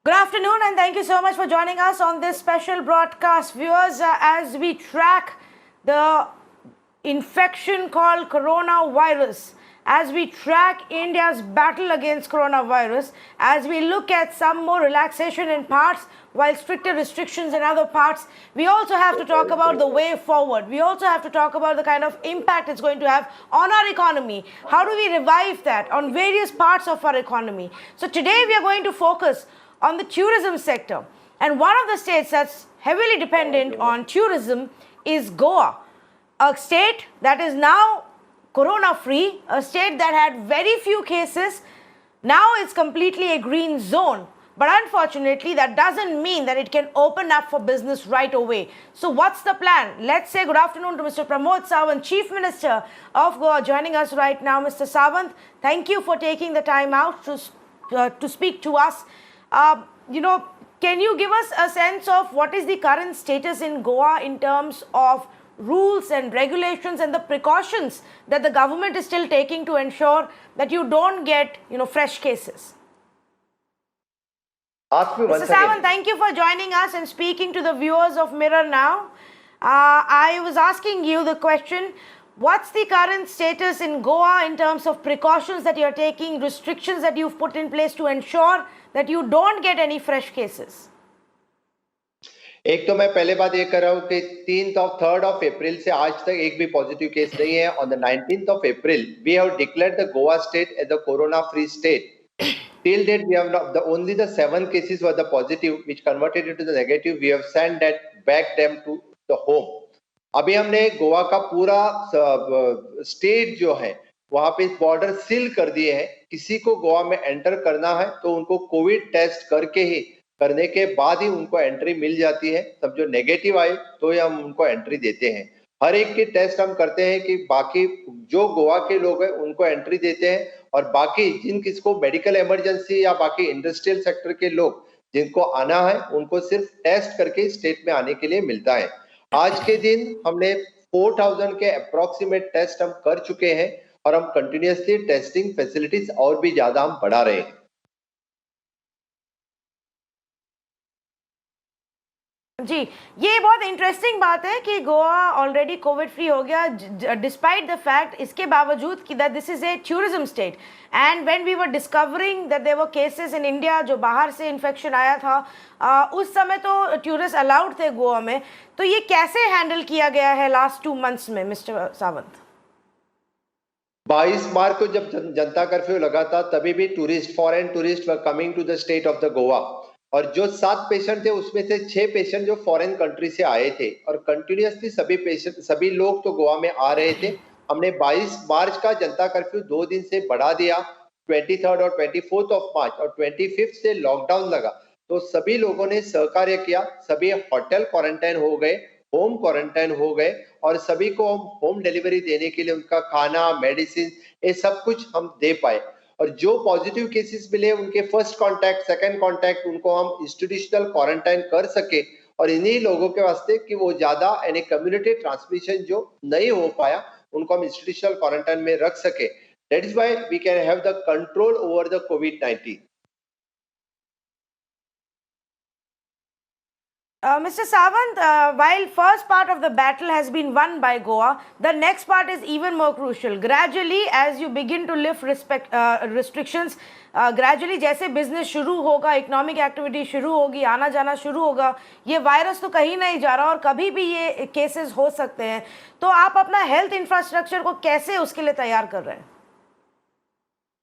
Good afternoon, and thank you so much for joining us on this special broadcast. Viewers, as we track the infection called coronavirus, as we track India's battle against coronavirus, as we look at some more relaxation in parts while stricter restrictions in other parts, we also have to talk about the way forward. We also have to talk about the kind of impact it's going to have on our economy. How do we revive that on various parts of our economy? So today we are going to focus on the tourism sector. And one of the states that's heavily dependent on tourism is Goa, a state that is now corona-free, a state that had very few cases. Now it's completely a green zone. But unfortunately, that doesn't mean that it can open up for business right away. So what's the plan? Let's say good afternoon to Mr. Pramod Sawant, Chief Minister of Goa, joining us right now. Mr. Sawant, thank you for taking the time out to speak to us. Can you give us a sense of what is the current status in Goa in terms of rules and regulations and the precautions that the government is still taking to ensure that you don't get, fresh cases? Mr. Sawant, thank you for joining us and speaking to the viewers of Mirror Now. I was asking you the question, what's the current status in Goa in terms of precautions that you're taking, restrictions that you've put in place to ensure that you don't get any fresh cases? एक तो मैं पहले बात ये कर रहा हूँ कि 3rd of April से आज तक एक भी पॉजिटिव केस नहीं है. On the 19th of April, we have declared the Goa state as the corona-free state. Till date, we have not, only the 7 cases were the positive, which converted into the negative. We have sent that back them to the home. अभी हमने गोवा का पूरा state जो है वहां पे border seal कर दिए हैं. किसी को गोवा में एंटर करना है तो उनको कोविड टेस्ट करने के बाद ही उनको एंट्री मिल जाती है. तब जो नेगेटिव आए तो हम उनको एंट्री देते हैं. हर एक की टेस्ट हम करते हैं कि बाकी जो गोवा के लोग हैं उनको एंट्री देते हैं, और बाकी जिन किसको मेडिकल इमरजेंसी या बाकी इंडस्ट्रियल सेक्टर के लोग जिनको आना है उनको सिर्फ टेस्ट करके स्टेट में आने के लिए मिलता है. आज के दिन हमने 4000 के अप्रोक्सीमेट टेस्ट हम कर चुके हैं और हम कंटिन्यूअसली टेस्टिंग फैसिलिटीज और भी ज्यादा हम बढ़ा रहे हैं. जी, ये बहुत इंटरेस्टिंग बात है कि गोवा ऑलरेडी कोविड फ्री हो गया, डिस्पाइट द फैक्ट, इसके बावजूद कि that this is a tourism state. And when we were discovering that there were cases in India, जो बाहर से इन्फेक्शन आया था, उस समय तो टूरिस्ट अलाउड थे गोवा में. तो ये कैसे हैंडल किया गया है लास्ट 2 months में, मिस्टर सावंत? 22 मार्च को जब जनता कर्फ्यू लगा था तभी भी foreign tourist were coming to the state of the Goa, और जो 7 पेशेंट थे उसमें से 6 पेशेंट जो फॉरेन कंट्री से आए थे, और कंटिन्यूअसली सभी लोग तो गोवा में आ रहे थे. हमने 22 मार्च का जनता कर्फ्यू 2 दिन से बढ़ा दिया. 23rd और 24th of March और 25th से लॉकडाउन लगा तो सभी लोगों ने सहकार्य किया. सभी होटल क्वारंटाइन हो गए, होम क्वारंटाइन हो गए, और सभी को हम होम डिलीवरी देने के लिए उनका खाना, मेडिसिन, ये सब कुछ हम दे पाए. और जो पॉजिटिव केसेस मिले उनके फर्स्ट कांटेक्ट, सेकंड कांटेक्ट, उनको हम इंस्टीट्यूशनल क्वारंटाइन कर सके, और इन्हीं लोगों के वास्ते कि वो ज्यादा यानी कम्युनिटी ट्रांसमिशन जो नहीं हो पाया उनको हम इंस्टीट्यूशनल क्वारंटाइन में रख सके. That is why we can have the control over the कोविड-19. Mr. Sawant, while first part of the battle has been won by Goa, the next part is even more crucial. Gradually, as you begin to lift restrictions, gradually जैसे business शुरू होगा, economic activity शुरू होगी, आना जाना शुरू होगा, ये वायरस तो कहीं नहीं जा रहा और कभी भी ये केसेस हो सकते हैं. तो आप अपना हेल्थ इंफ्रास्ट्रक्चर को कैसे उसके लिए तैयार कर रहे हैं?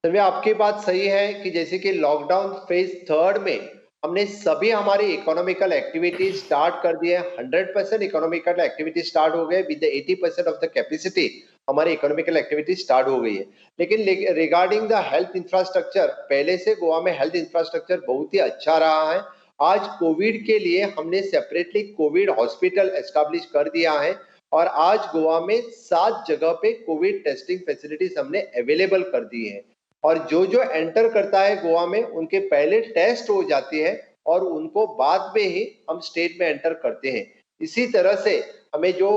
सर, आपकी बात सही है कि जैसे कि लॉकडाउन फेज 3rd में हमने सभी हमारी इकोनॉमिकल एक्टिविटी स्टार्ट कर दिए. 100% इकोनॉमिकल एक्टिविटी स्टार्ट हो गए. विद 80% ऑफ द कैपेसिटी हमारी इकोनॉमिकल एक्टिविटी स्टार्ट हो गई है. लेकिन रिगार्डिंग द हेल्थ इंफ्रास्ट्रक्चर, पहले से गोवा में हेल्थ इंफ्रास्ट्रक्चर बहुत ही अच्छा रहा है. आज कोविड के लिए हमने सेपरेटली कोविड हॉस्पिटल एस्टेब्लिश कर दिया है, और आज गोवा में 7 जगह पे कोविड टेस्टिंग फैसिलिटीज हमने अवेलेबल कर दी है. और जो एंटर करता है गोवा में उनके पहले टेस्ट हो जाती है और उनको बाद में ही हम स्टेट में एंटर करते हैं. इसी तरह से हमें जो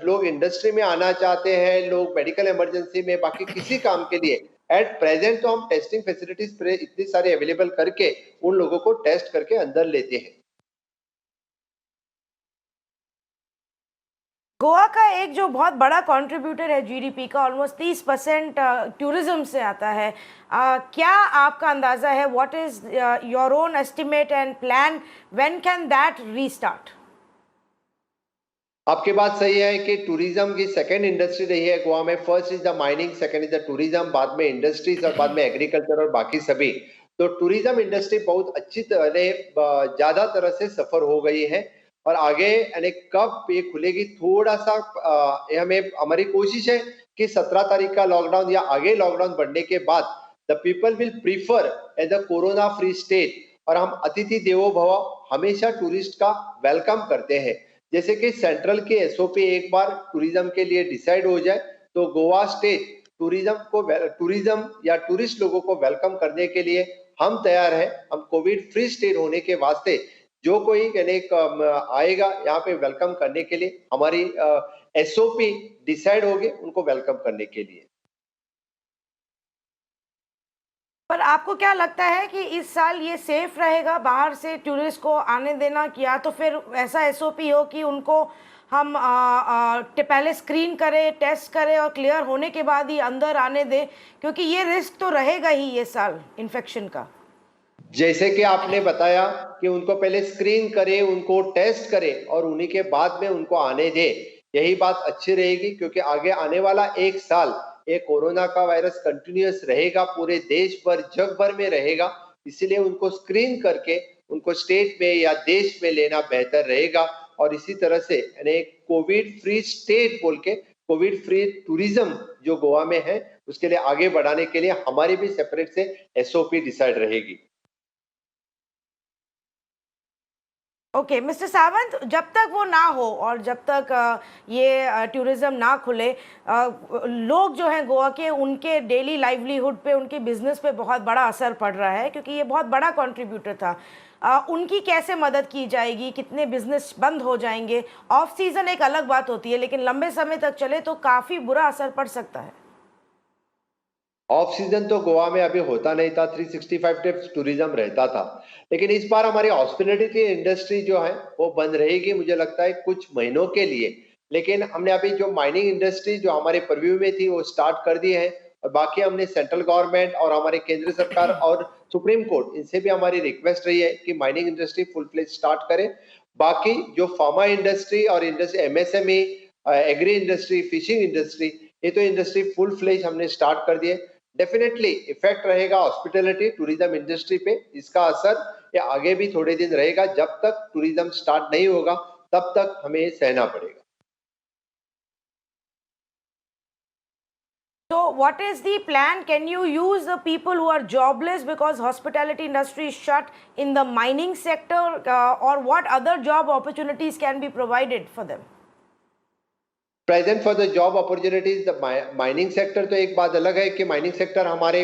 लोग इंडस्ट्री में आना चाहते हैं, लोग मेडिकल इमरजेंसी में, बाकी किसी काम के लिए एट प्रेजेंट तो हम टेस्टिंग फैसिलिटीज इतनी सारी अवेलेबल करके उन लोगों को टेस्ट करके अंदर लेते हैं। गोवा का एक जो बहुत बड़ा कंट्रीब्यूटर है जीडीपी का, ऑलमोस्ट 30% टूरिज्म से आता है। क्या आपका अंदाजा है, what is your own estimate and plan, when can that restart? आपकी बात सही है कि टूरिज्म की सेकंड इंडस्ट्री रही है गोवा में। First is the mining, second is the tourism, बाद में इंडस्ट्रीज और बाद में एग्रीकल्चर और बाकी सभी। तो टूरिज्म इंडस्ट्री बहुत अच्छी तरह ज्यादा तरह से सफर हो गई है और आगे यानी कब ये खुलेगी थोड़ा सा ये हमें हमारी कोशिश है कि 17 तारीख का लॉकडाउन या आगे लॉकडाउन बढ़ने के बाद the people will prefer as a corona free state. और हम अतिथि देवो भव हमेशा टूरिस्ट का वेलकम करते हैं। जैसे कि सेंट्रल की एसओपी एक बार टूरिज्म के लिए डिसाइड हो जाए तो गोवा स्टेट टूरिज्म या टूरिस्ट लोगों को वेलकम करने के लिए हम तैयार हैं। हम कोविड फ्री स्टेट होने के वास्ते जो कोई आएगा यहाँ पे वेलकम करने के लिए हमारी एसओपी डिसाइड होगी उनको वेलकम करने के लिए। पर आपको क्या लगता है कि इस साल ये सेफ रहेगा बाहर से टूरिस्ट को आने देना, या तो फिर ऐसा एसओपी हो कि उनको हम पहले स्क्रीन करें, टेस्ट करें और क्लियर होने के बाद ही अंदर आने दें, क्योंकि ये रिस्क तो रहेगा ही ये साल इन्फेक्शन का। जैसे कि आपने बताया कि उनको पहले स्क्रीन करें, उनको टेस्ट करें और उन्हीं के बाद में उनको आने दें, यही बात अच्छी रहेगी क्योंकि आगे आने वाला एक साल ये कोरोना का वायरस कंटिन्यूअस रहेगा, पूरे देश भर जग भर में रहेगा। इसीलिए उनको स्क्रीन करके उनको स्टेट में या देश में लेना बेहतर रहेगा और इसी तरह से यानी कोविड फ्री स्टेट बोल के कोविड फ्री टूरिज्म जो गोवा में है उसके लिए आगे बढ़ाने के लिए हमारी भी सेपरेट से एसओपी डिसाइड रहेगी। ओके मिस्टर सावंत, जब तक वो ना हो और जब तक ये टूरिज्म ना खुले, लोग जो हैं गोवा के, उनके डेली लाइवलीहुड पे, उनके बिजनेस पे बहुत बड़ा असर पड़ रहा है, क्योंकि ये बहुत बड़ा कंट्रीब्यूटर था। उनकी कैसे मदद की जाएगी? कितने बिजनेस बंद हो जाएंगे? ऑफ सीजन एक अलग बात होती है, लेकिन लंबे समय तक चले तो काफ़ी बुरा असर पड़ सकता है। ऑफ सीजन तो गोवा में अभी होता नहीं था, 365 डेज टूरिज्म रहता था, लेकिन इस बार हमारी हॉस्पिटैलिटी इंडस्ट्री जो है वो बंद रहेगी मुझे लगता है कुछ महीनों के लिए। लेकिन हमने अभी जो माइनिंग इंडस्ट्री जो हमारे परव्यू में थी वो स्टार्ट कर दी है और बाकी हमने सेंट्रल गवर्नमेंट और हमारे केंद्र सरकार और सुप्रीम कोर्ट इनसे भी हमारी रिक्वेस्ट रही है कि mining industry full fledge start करे। बाकी जो फार्मा इंडस्ट्री और industry MSME, agri industry, fishing industry, ये तो इंडस्ट्री फुल फ्लेज हमने स्टार्ट कर दिए। डेफिनेटली इफेक्ट रहेगा हॉस्पिटैलिटी टूरिज्म इंडस्ट्री पे, इसका असर ये आगे भी थोड़े दिन रहेगा। जब तक टूरिज्म स्टार्ट नहीं होगा तब तक हमें सहना पड़ेगा। So what is the plan? Can you use the people who are jobless because hospitality industry is shut in the mining sector, or what other job opportunities can be provided for them? Present for the job opportunities the mining sector तो एक बात अलग है कि mining sector हमारे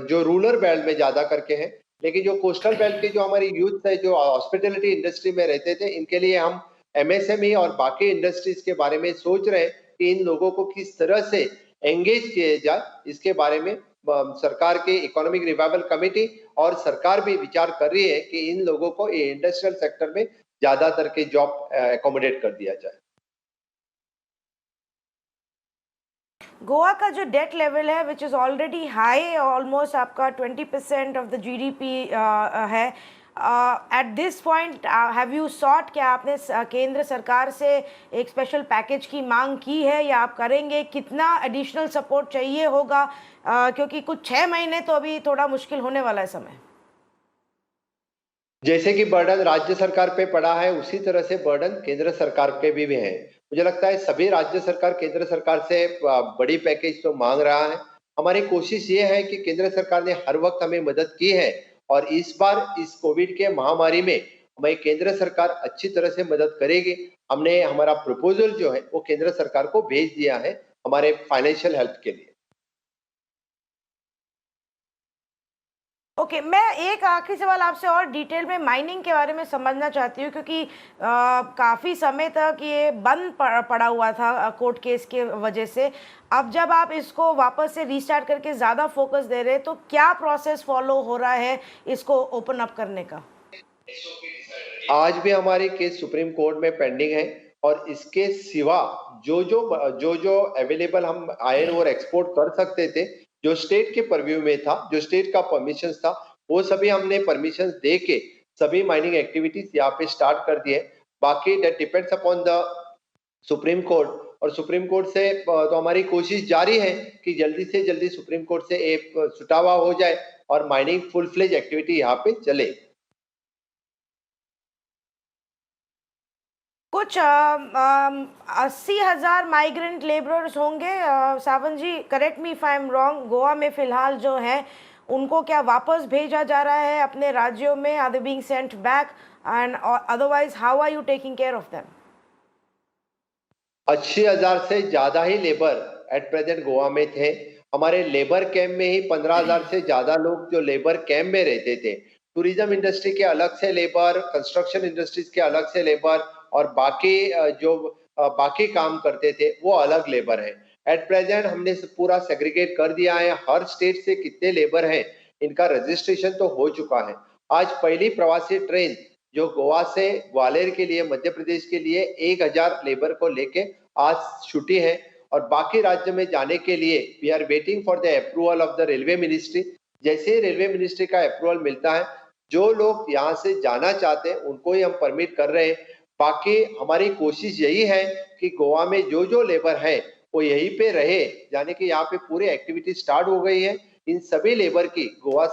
जो rural belt में ज्यादा करके है, लेकिन जो कोस्टल बेल्ट के जो हमारी यूथ है जो हॉस्पिटैलिटी इंडस्ट्री में रहते थे, इनके लिए हम एमएसएमई और बाकी इंडस्ट्रीज के बारे में सोच रहे हैं कि इन लोगों को किस तरह से एंगेज किया जाए। इसके बारे में सरकार के इकोनॉमिक रिवाइवल कमेटी और सरकार भी विचार कर रही है कि इन लोगों को ये इंडस्ट्रियल सेक्टर में ज्यादातर के जॉब एकोमोडेट कर दिया जाए। गोवा का जो डेट लेवल है which is already high, almost आपका 20% ऑफ द जीडीपी है, at this point have you sought, क्या आपने केंद्र सरकार से एक स्पेशल पैकेज की मांग की है या आप करेंगे? कितना एडिशनल सपोर्ट चाहिए होगा, क्योंकि कुछ 6 महीने तो अभी थोड़ा मुश्किल होने वाला है समय। जैसे कि बर्डन राज्य सरकार पे पड़ा है उसी तरह से बर्डन केंद्र सरकार पे भी है। मुझे लगता है सभी राज्य सरकार केंद्र सरकार से बड़ी पैकेज तो मांग रहा है। हमारी कोशिश ये है कि केंद्र सरकार ने हर वक्त हमें मदद की है और इस बार इस कोविड के महामारी में हमें केंद्र सरकार अच्छी तरह से मदद करेगी। हमने हमारा प्रपोजल जो है वो केंद्र सरकार को भेज दिया है हमारे फाइनेंशियल हेल्प के लिए। ओके, मैं एक आखिरी सवाल आपसे और डिटेल में माइनिंग के बारे में समझना चाहती हूँ, क्योंकि काफ़ी समय तक ये बंद पड़ा हुआ था कोर्ट केस के वजह से। अब जब आप इसको वापस से रीस्टार्ट करके ज़्यादा फोकस दे रहे हैं, तो क्या प्रोसेस फॉलो हो रहा है इसको ओपन अप करने का? आज भी हमारी केस सुप्रीम कोर्ट में पेंडिंग है और इसके सिवा जो अवेलेबल हम आयरन और एक्सपोर्ट कर सकते थे, जो स्टेट के परव्यू में था, जो स्टेट का परमिशन था, वो सभी हमने परमिशन दे के सभी माइनिंग एक्टिविटीज यहाँ पे स्टार्ट कर दिए। बाकी that depends upon the supreme court, और सुप्रीम कोर्ट से तो हमारी कोशिश जारी है कि जल्दी से जल्दी सुप्रीम कोर्ट से एक छुटावा हो जाए और माइनिंग फुल फ्लेज एक्टिविटी यहाँ पे चले। कुछ 80,000 माइग्रेंट लेबरर्स होंगे, Sawan ji, correct me if I am wrong, Goa में फिलहाल जो है उनको क्या वापस भेजा जा रहा है अपने राज्यों में? Are they being sent back, and otherwise how are you taking care of them? 80,000 से ज्यादा ही लेबर एट प्रेजेंट गोवा में थे। हमारे लेबर कैंप में ही 15,000 से ज्यादा लोग जो लेबर कैंप में रहते थे। टूरिज्म इंडस्ट्री के अलग से लेबर, कंस्ट्रक्शन इंडस्ट्रीज के अलग से लेबर, और बाकी बाकी काम करते थे वो अलग लेबर है। एट प्रेजेंट हमने पूरा सेग्रीगेट कर दिया है। हर स्टेट से कितने लेबर हैं इनका रजिस्ट्रेशन तो हो चुका है। आज पहली प्रवासी ट्रेन जो गोवा से ग्वालियर के लिए, मध्य प्रदेश के लिए 1,000 लेबर को लेके आज छुट्टी है, और बाकी राज्य में जाने के लिए we are waiting for the approval of the railway ministry. जैसे ही रेलवे मिनिस्ट्री का अप्रूवल मिलता है, जो लोग यहाँ से जाना चाहते हैं उनको ही हम परमिट कर रहे हैं। बाकी हमारी कोशिश यही है कि गोवा में जो लेबर है वो यहीं पे रहे, यानी कि यहाँ पे पूरी एक्टिविटी स्टार्ट हो गई है। इन सभी लेबर की गोवा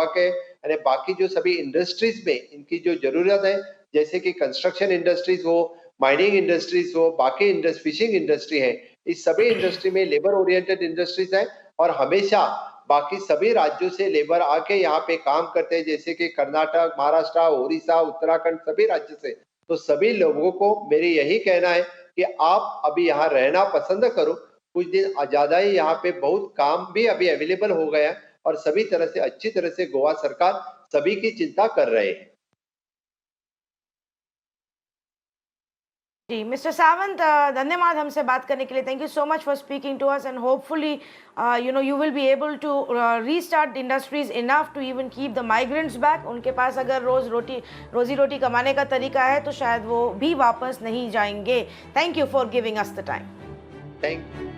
के यानी बाकी जो सभी इंडस्ट्रीज में इनकी जो जरूरत है, जैसे कि कंस्ट्रक्शन इंडस्ट्रीज हो, माइनिंग इंडस्ट्रीज हो, बाकी फिशिंग इंडस्ट्री है, इस सभी इंडस्ट्री में लेबर ओरिएंटेड इंडस्ट्रीज है, और हमेशा बाकी सभी राज्यों से लेबर आके यहाँ पे काम करते हैं, जैसे कि कर्नाटक, महाराष्ट्र, उड़ीसा, उत्तराखंड, सभी राज्य से। तो सभी लोगों को मेरी यही कहना है कि आप अभी यहाँ रहना पसंद करो, कुछ दिन ज्यादा ही यहाँ पे बहुत काम भी अभी अवेलेबल हो गया है, और सभी तरह से अच्छी तरह से गोवा सरकार सभी की चिंता कर रहे हैं। जी, मिस्टर सावंत, धन्यवाद हमसे बात करने के लिए। Thank you so much for speaking to us, and hopefully you will be able to restart industries enough to even keep the migrants back. उनके पास अगर रोजी रोटी कमाने का तरीका है तो शायद वो भी वापस नहीं जाएंगे। Thank you for giving us the time. Thank you.